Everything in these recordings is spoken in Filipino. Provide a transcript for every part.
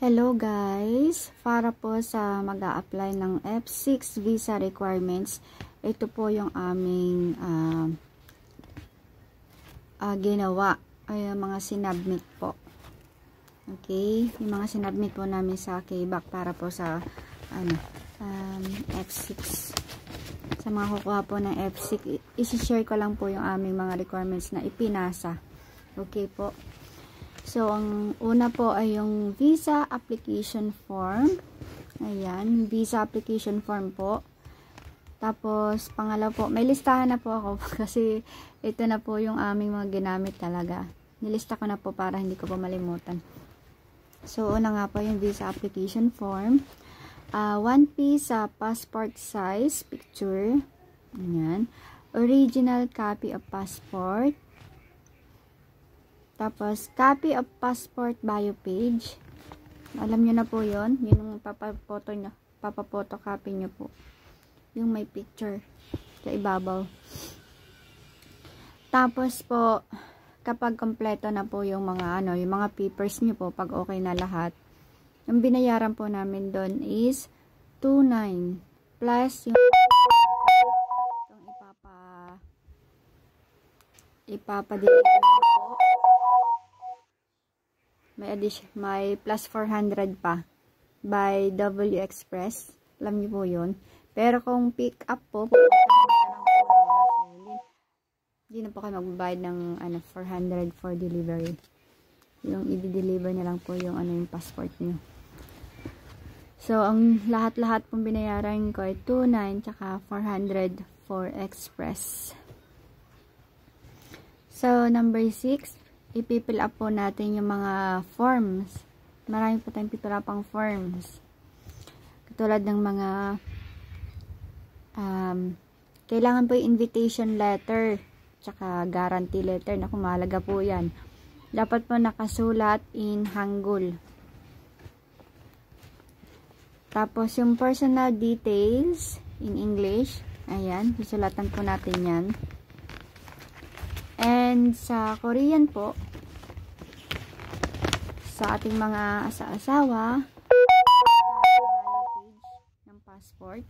Hello guys, para po sa mag-a-apply ng F6 visa requirements, ito po yung aming ginawa, ay mga sinubmit po. Okay, yung mga sinubmit po namin sa KBAC para po sa F6. Sa mga kukuha po ng F6, isi-share ko lang po yung aming mga requirements na ipinasa. Okay po. So, ang una po ay yung visa application form. Ayan, visa application form po. Tapos, pangalawa po, may listahan na po ako kasi ito na po yung aming mga ginamit talaga. Nilista ko na po para hindi ko po malimutan. So, una nga po yung visa application form. 1 piece passport size picture. Ayan. Original copy of passport. Tapos, copy of passport bio page. Alam nyo na po yon. Yun yung papapotocopy nyo po. Yung may picture sa ibabaw. Tapos po, kapag kompleto na po yung mga yung mga papers nyo po, pag okay na lahat, yung binayaran po namin doon is 2,900 plus yung ipapadeliver po. May plus 400 pa by W Express. Alam niyo po yun. Pero kung pick up po, hindi na po kayo magbabayad ng 400 for delivery. Yung i-deliver na lang po yung yung passport niyo. So, ang lahat-lahat pong binayaran ko ay 2,900 tsaka 400 for express. So, number 6, ipipill up po natin yung mga forms. Marami po tayong pipill up ang forms. Katulad ng mga kailangan po yung invitation letter tsaka guarantee letter. Naku, mahalaga po yan. Dapat po nakasulat in Hangul. Tapos yung personal details in English. Ayan, susulatan po natin yan. And sa Korean po, sa ating mga asawa, ng passport,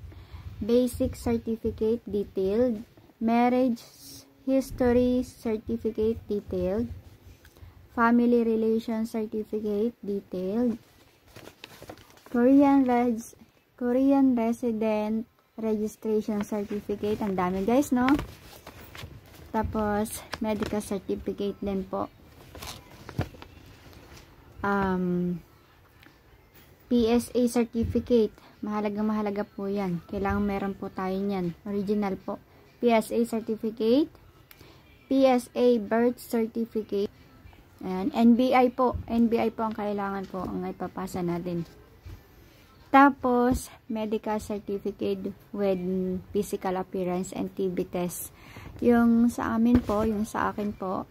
basic certificate detailed, marriage history certificate detailed, family relation certificate detailed, Korean resident registration certificate. Ang dami guys, no? Tapos, medical certificate din po. PSA certificate. Mahalaga po yan. Kailangan meron po tayo yan. Original po. PSA certificate. PSA birth certificate. And NBI po. NBI po ang kailangan po. Ang ipapasa natin. Tapos, medical certificate with physical appearance and TB test. Yung sa amin po, yung sa akin po,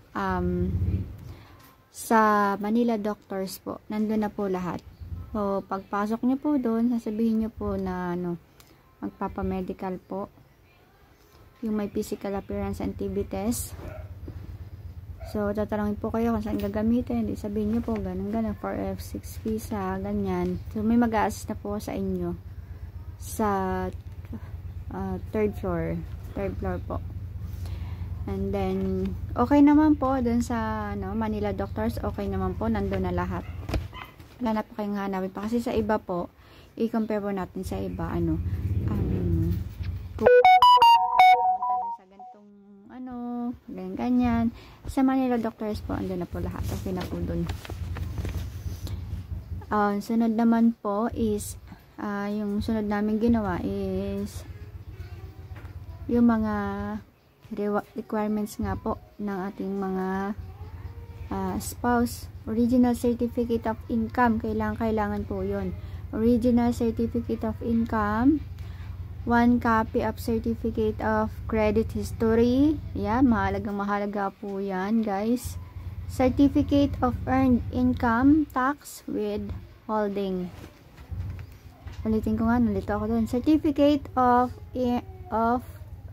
sa Manila Doctors po, nandun na po lahat. So, pagpasok nyo po doon, sasabihin nyo po na magpapamedical po. Yung may physical appearance and TB test. So, tatanungin po kayo kung saan gagamitin. Hindi sabihin nyo po, ganun, for F6 visa, ganyan. So, may mag-a-assist na po sa inyo sa third floor po. And then, okay naman po dun sa Manila Doctors, okay naman po, nandun na lahat. Wala na po kayong hanapin pa. Kasi sa iba po, i-compare po natin sa iba, sa gantong, ganyan. Sa Manila Doctors po, andun na po lahat. Okay na po dun. Sunod naman po is, yung sunod namin ginawa is, yung mga requirements nga po ng ating mga spouse. Original certificate of income, kailangan po yun. Original certificate of income, 1 copy of certificate of credit history. Yan, mahalaga po yan guys. Certificate of earned income tax withholding. Ulitin ko nga, nalito ako doon. Certificate of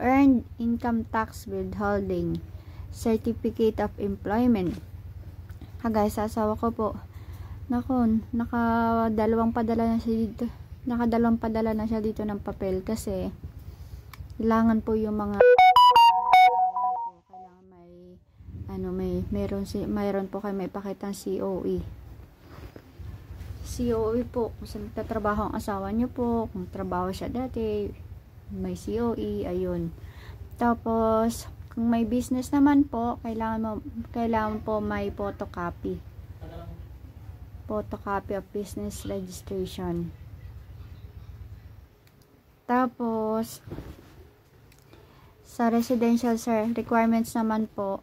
earned income tax withholding. Certificate of employment. Guys, sa asawa ko po, Nakon, nakadalawang padala na siya dito. Nakadalawang padala na siya dito ng papel kasi kailangan po yung mga kailangan mayroon po kayo may pakitang COE. COE po, kung saan nagtatrabaho ang asawa niyo po, kung trabaho siya dati, may COE, ayun. Tapos, kung may business naman po, kailangan po may photocopy. Photocopy of business registration. Tapos, sa residential requirements naman po,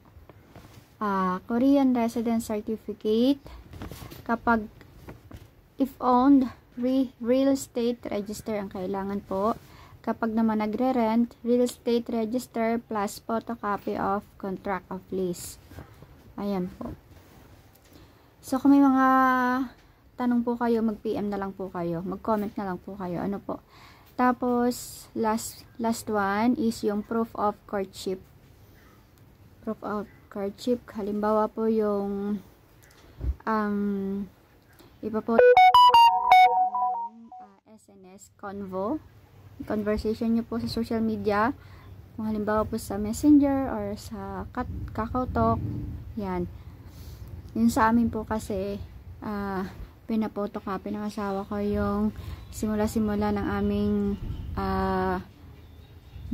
Korean resident certificate, kapag if owned, real estate register ang kailangan po. Kapag naman nagre-rent, real estate register plus photocopy of contract of lease. Ayan po. So, kung may mga tanong po kayo, mag-PM na lang po kayo. Mag-comment na lang po kayo. Ano po. Tapos, last one is yung proof of courtship. Proof of courtship. Halimbawa po yung iba po SNS Convo. Conversation nyo po sa social media. Kung halimbawa po sa Messenger or sa KakaoTalk. Yan. Yun sa amin po kasi pinapotocopy ng asawa ko yung simula-simula ng aming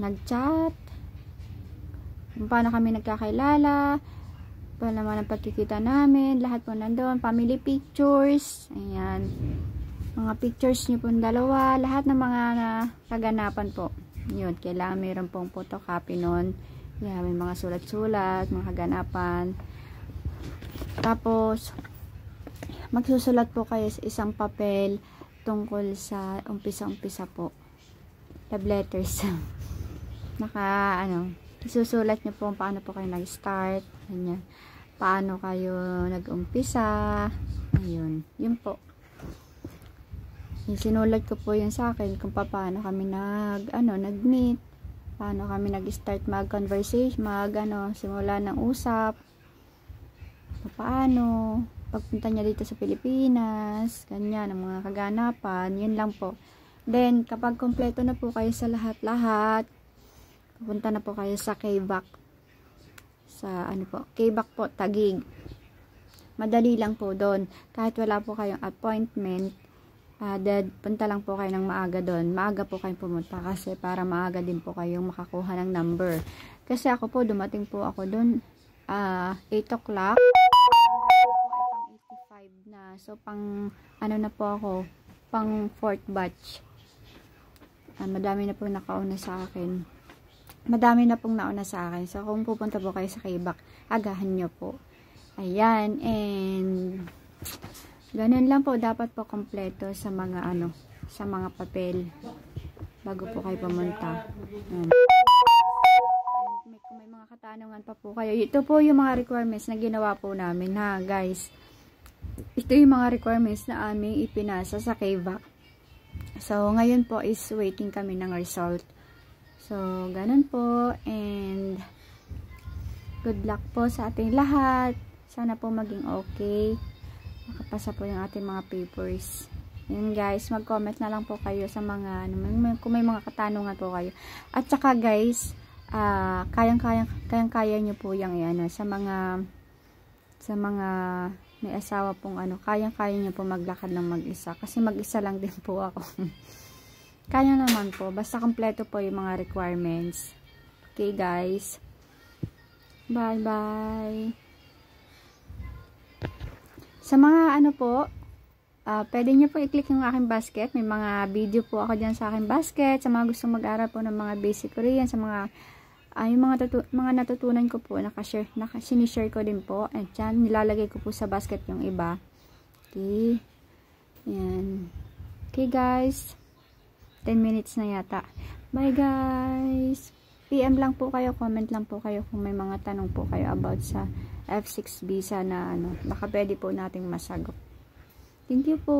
nag-chat, kung paano kami nagkakailala, paano naman ang pagkikita namin, lahat po nandun, family pictures, ayan, mga pictures nyo po dalawa, lahat ng mga kaganapan po, yun, kailangan mayroon pong photocopy nun, yan, may mga sulat-sulat, mga kaganapan. Tapos, magsusulat po kayo sa isang papel tungkol sa umpisa-umpisa po. Love letters. Isusulat nyo po paano po kayo nag-start. Ganyan. Paano kayo nag-umpisa. Ayun. Yun po. Sinulat ko po yun sa akin kung paano kami nag-meet. Paano kami nag-start mag-conversation, simula ng usap. Paano pagpunta niya dito sa Pilipinas, ganyan, ang mga kaganapan, yun lang po. Then, kapag kompleto na po kayo sa lahat-lahat, pupunta na po kayo sa KBAC. Sa KBAC po, Taguig. Madali lang po doon. Kahit wala po kayong appointment, punta lang po kayo ng maaga doon. Maaga po kayong pumunta kasi para maaga din po kayong makakuha ng number. Kasi ako po, dumating po ako doon 8 o'clock. Na. So, na po ako, pang 4th batch. Madami na pong nakauna sa akin. Madami na pong nauna sa akin. So, kung pupunta po kayo sa KBAC, agahan nyo po. Ayan, and ganun lang po, dapat po kompleto sa mga sa mga papel bago po kayo pumunta. Ayan. Kung may mga katanungan pa po kayo, ito po yung mga requirements na ginawa po namin, ha, guys. Ito yung mga requirements na aming ipinasa sa KBAC. So, ngayon po is waiting kami ng result. So, ganun po. And, good luck po sa ating lahat. Sana po maging okay. Makapasa po yung ating mga papers. Yun guys, mag-comment na lang po kayo sa mga, kung may mga katanungan po kayo. At saka guys, kayang-kaya nyo po yung sa mga may asawa pong kayang-kaya niyo po maglakad ng mag-isa. Kasi mag-isa lang din po ako. Kaya naman po. Basta kompleto po yung mga requirements. Okay, guys. Bye-bye. Sa mga pwede niyo po i-click yung aking basket. May mga video po ako dyan sa aking basket. Sa mga gustong mag-aral po ng mga basic Korean. Sa mga yung mga natutunan ko po, sinishare ko din po. At yan, nilalagay ko po sa basket yung iba. Okay. Yan. Okay guys. 10 minutes na yata. Bye guys. PM lang po kayo, comment lang po kayo kung may mga tanong po kayo about sa F6 visa na baka pwede po nating masagot. Thank you po.